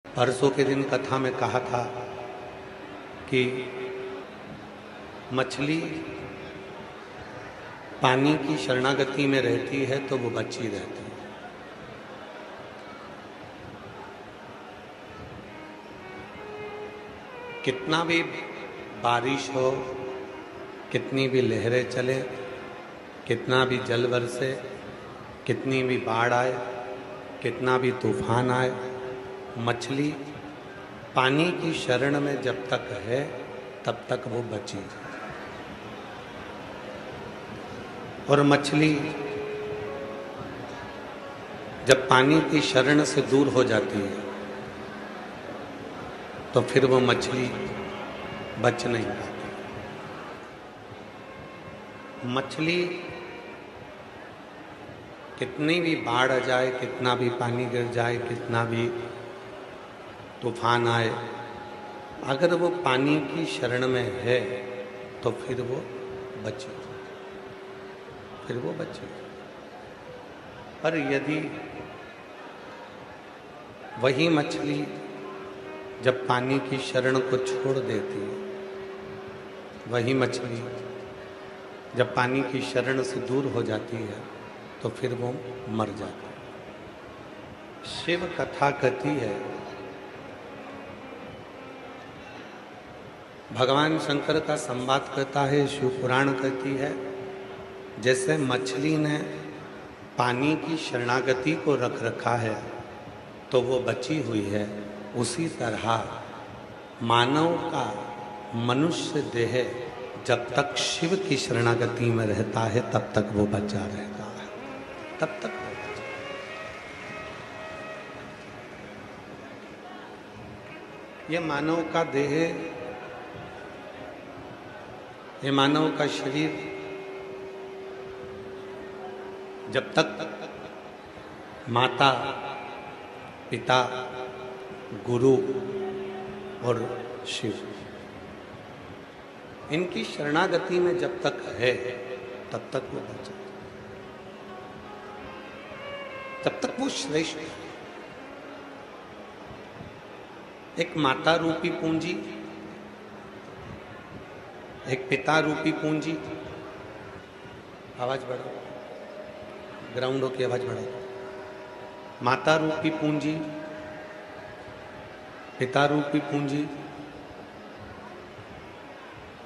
परसों के दिन कथा में कहा था कि मछली पानी की शरणागति में रहती है तो वो बची रहती है। कितना भी बारिश हो, कितनी भी लहरें चले, कितना भी जल बरसे, कितनी भी बाढ़ आए, कितना भी तूफान आए, मछली पानी की शरण में जब तक है तब तक वो बची। और मछली जब पानी की शरण से दूर हो जाती है तो फिर वो मछली बच नहीं पाती। मछली कितनी भी बाढ़ आ जाए, कितना भी पानी गिर जाए, कितना भी तूफान आए, अगर वो पानी की शरण में है तो फिर वो बचे, फिर वो बचे। पर यदि वही मछली जब पानी की शरण को छोड़ देती है, वही मछली जब पानी की शरण से दूर हो जाती है तो फिर वो मर जाती है। शिव कथा कहती है, भगवान शंकर का संवाद कहता है, शिव पुराण कहती है, जैसे मछली ने पानी की शरणागति को रख रखा है तो वो बची हुई है, उसी तरह मानव का मनुष्य देह जब तक शिव की शरणागति में रहता है तब तक वो बचा रहता है, तब तक वो बचा। ये मानव का देह, ये मानव का शरीर जब तक माता, पिता, गुरु और शिव इनकी शरणागति में जब तक है तब तक वो बचा, तब तक वो श्रेष्ठ है। एक माता रूपी पूंजी, एक पिता रूपी पूंजी, आवाज बढ़ाओ, ग्राउंडों की आवाज बढ़ाओ। माता रूपी पूंजी, पिता रूपी पूंजी,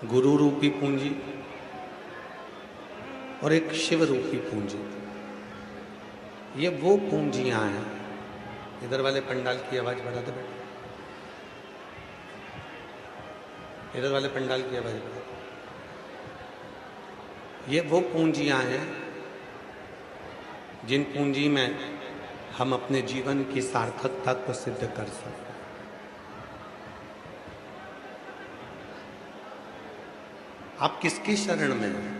गुरु रूपी पूंजी और एक शिव रूपी पूंजी। ये वो पूंजियां हैं। इधर वाले पंडाल की आवाज बढ़ा दे बेटा, इधर वाले पंडाल की आवाज बढ़ा। ये वो पूंजियां हैं जिन पूंजी में हम अपने जीवन की सार्थकता को सिद्ध कर सकते हैं। आप किसकी शरण में हैं?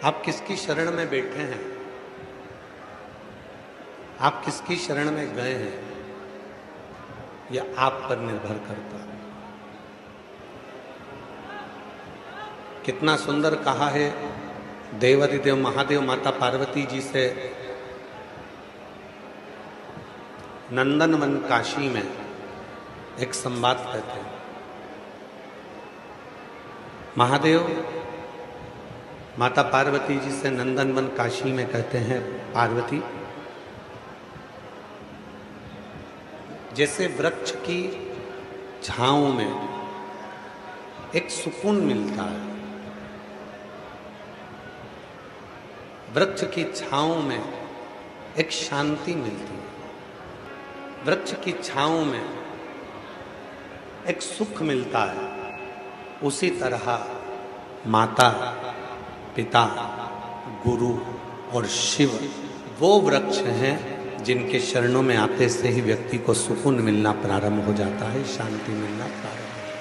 आप किसकी शरण में बैठे हैं? आप किसकी शरण में गए हैं? यह आप पर निर्भर करता है। कितना सुंदर कहा है देवाधिदेव महादेव माता पार्वती जी से नंदनवन काशी में एक संवाद कहते हैं। महादेव माता पार्वती जी से नंदनवन काशी में कहते हैं, पार्वती, जैसे वृक्ष की छांव में एक सुकून मिलता है, वृक्ष की छांव में एक शांति मिलती है, वृक्ष की छांव में एक सुख मिलता है, उसी तरह माता, पिता, गुरु और शिव वो वृक्ष हैं जिनके चरणों में आते से ही व्यक्ति को सुकून मिलना प्रारंभ हो जाता है, शांति मिलना प्रारंभ हो जाता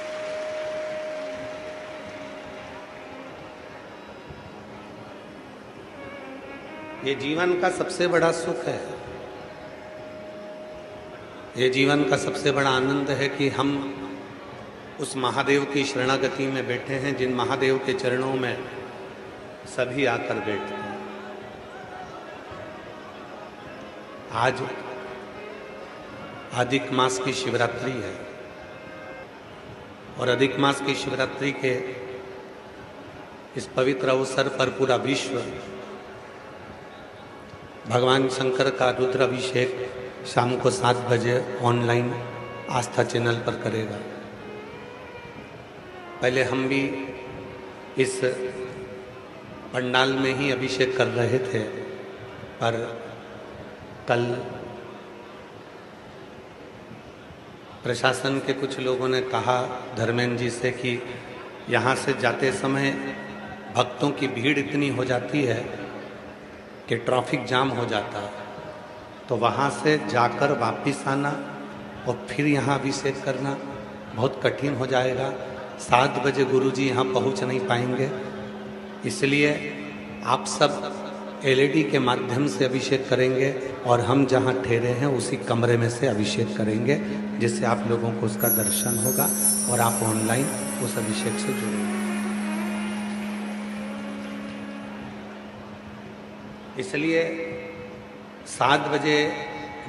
है। ये जीवन का सबसे बड़ा सुख है, ये जीवन का सबसे बड़ा आनंद है कि हम उस महादेव की शरणागति में बैठे हैं जिन महादेव के चरणों में सभी आकर बैठते हैं। आज अधिक मास की शिवरात्रि है और अधिक मास की शिवरात्रि के इस पवित्र अवसर पर पूरा विश्व भगवान शंकर का रुद्राभिषेक शाम को 7 बजे ऑनलाइन आस्था चैनल पर करेगा। पहले हम भी इस पंडाल में ही अभिषेक कर रहे थे, पर कल प्रशासन के कुछ लोगों ने कहा धर्मेंद्र जी से कि यहाँ से जाते समय भक्तों की भीड़ इतनी हो जाती है कि ट्रैफिक जाम हो जाता है, तो वहाँ से जाकर वापस आना और फिर यहाँ अभिषेक करना बहुत कठिन हो जाएगा। 7 बजे गुरुजी यहाँ पहुँच नहीं पाएंगे, इसलिए आप सब एलईडी के माध्यम से अभिषेक करेंगे और हम जहाँ ठहरे हैं उसी कमरे में से अभिषेक करेंगे, जिससे आप लोगों को उसका दर्शन होगा और आप ऑनलाइन उस अभिषेक से जुड़ेंगे। इसलिए 7 बजे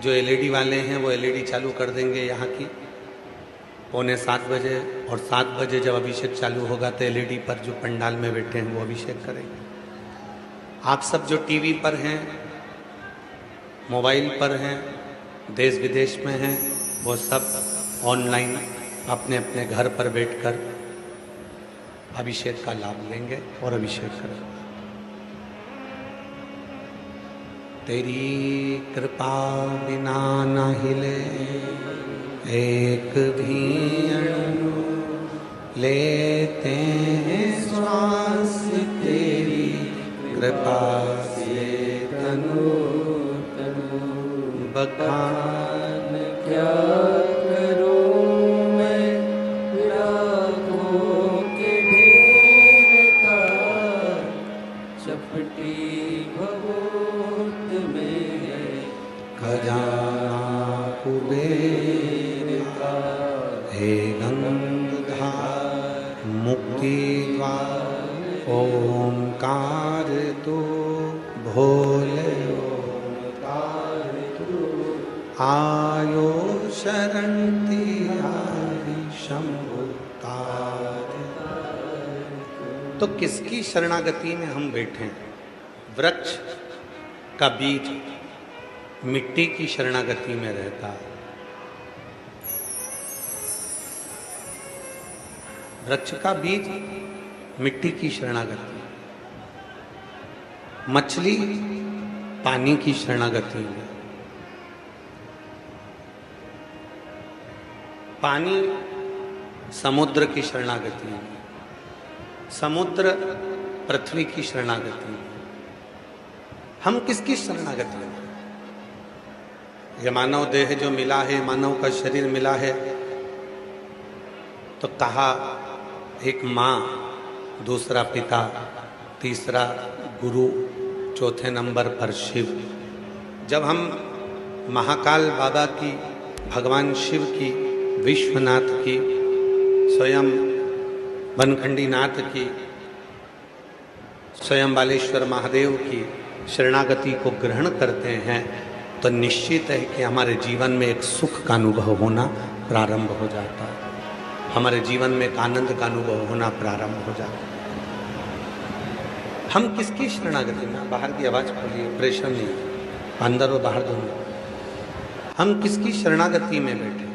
जो एलईडी वाले हैं वो एलईडी चालू कर देंगे यहाँ की 6:45 बजे, और 7 बजे जब अभिषेक चालू होगा तो एलईडी पर जो पंडाल में बैठे हैं वो अभिषेक करेंगे। आप सब जो टीवी पर हैं, मोबाइल पर हैं, देश विदेश में हैं, वो सब ऑनलाइन अपने अपने घर पर बैठकर अभिषेक का लाभ लेंगे और अभिषेक करेंगे। तेरी कृपा बिना न हिले एक भी अणु, लेते हैं श्वास तेरी कृपा से तनु तनु। बखान क्या करूं मैं लाखों के ढेर का, चपटी भभूत में है खजाना कुबेर का। हे गंगाधर मुक्ति द्वार ओंकार तू, भोले ओंकार तू, आयो शरण तिहारी शंभु तार। तो किसकी शरणागति में हम बैठे? वृक्ष का बीज मिट्टी की शरणागति में रहता है। वृक्ष का बीज मिट्टी की शरणागति, मछली पानी की शरणागति में, पानी समुद्र की शरणागति में, समुद्र पृथ्वी की शरणागति में। हम किसकी शरणागति में? ये मानव देह जो मिला है, मानव का शरीर मिला है, तो कहा एक माँ, दूसरा पिता, तीसरा गुरु, चौथे नंबर पर शिव। जब हम महाकाल बाबा की, भगवान शिव की, विश्वनाथ की, स्वयं बनखंडी नाथ की, स्वयं बालेश्वर महादेव की शरणागति को ग्रहण करते हैं, तो निश्चित है कि हमारे जीवन में एक सुख का अनुभव होना प्रारंभ हो जाता है, हमारे जीवन में एक आनंद का अनुभव होना प्रारंभ हो जाता है। हम किसकी शरणागति में? बाहर की आवाज खोलिए, प्रेशर नहीं, अंदर और बाहर दोनों। हम किसकी शरणागति में बैठे?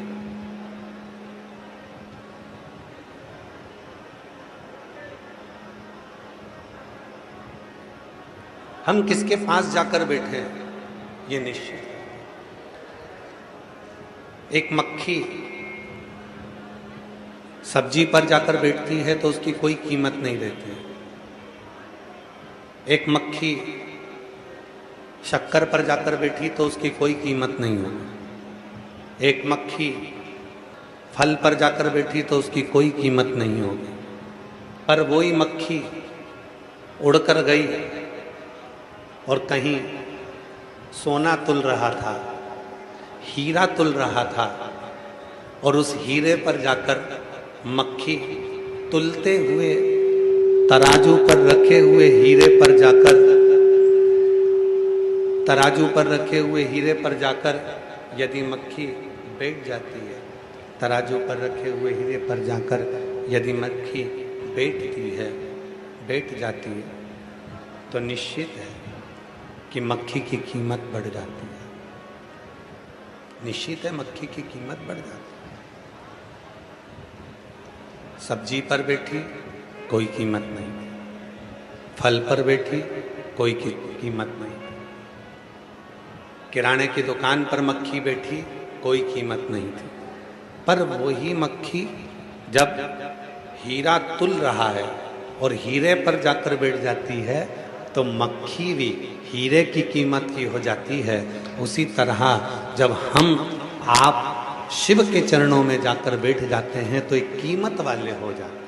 हम किसके पास जाकर बैठे हैं ये निश्चित है। एक मक्खी सब्जी पर जाकर बैठती है तो उसकी कोई कीमत नहीं रहती। एक मक्खी शक्कर पर जाकर बैठी तो उसकी कोई कीमत नहीं होगी। एक मक्खी फल पर जाकर बैठी तो उसकी कोई कीमत नहीं होगी। पर वही मक्खी उड़कर गई और कहीं सोना तुल रहा था, हीरा तुल रहा था, और उस हीरे पर जाकर मक्खी तुलते हुए, तराजू पर रखे हुए हीरे पर जाकर तराजू पर रखे हुए हीरे पर जाकर यदि मक्खी बैठ जाती है, तराजू पर रखे हुए हीरे पर जाकर यदि मक्खी बैठ जाती है तो निश्चित है कि मक्खी की कीमत बढ़ जाती है। निश्चित है मक्खी की कीमत बढ़ जाती है। सब्जी पर बैठी कोई कीमत नहीं, फल पर बैठी कोई कीमत नहीं, किराने की दुकान पर मक्खी बैठी कोई कीमत नहीं थी। पर वही मक्खी जब हीरा तुल रहा है और हीरे पर जाकर बैठ जाती है तो मक्खी भी हीरे की कीमत की हो जाती है। उसी तरह जब हम आप शिव के चरणों में जाकर बैठ जाते हैं तो एक कीमत वाले हो जाते हैं।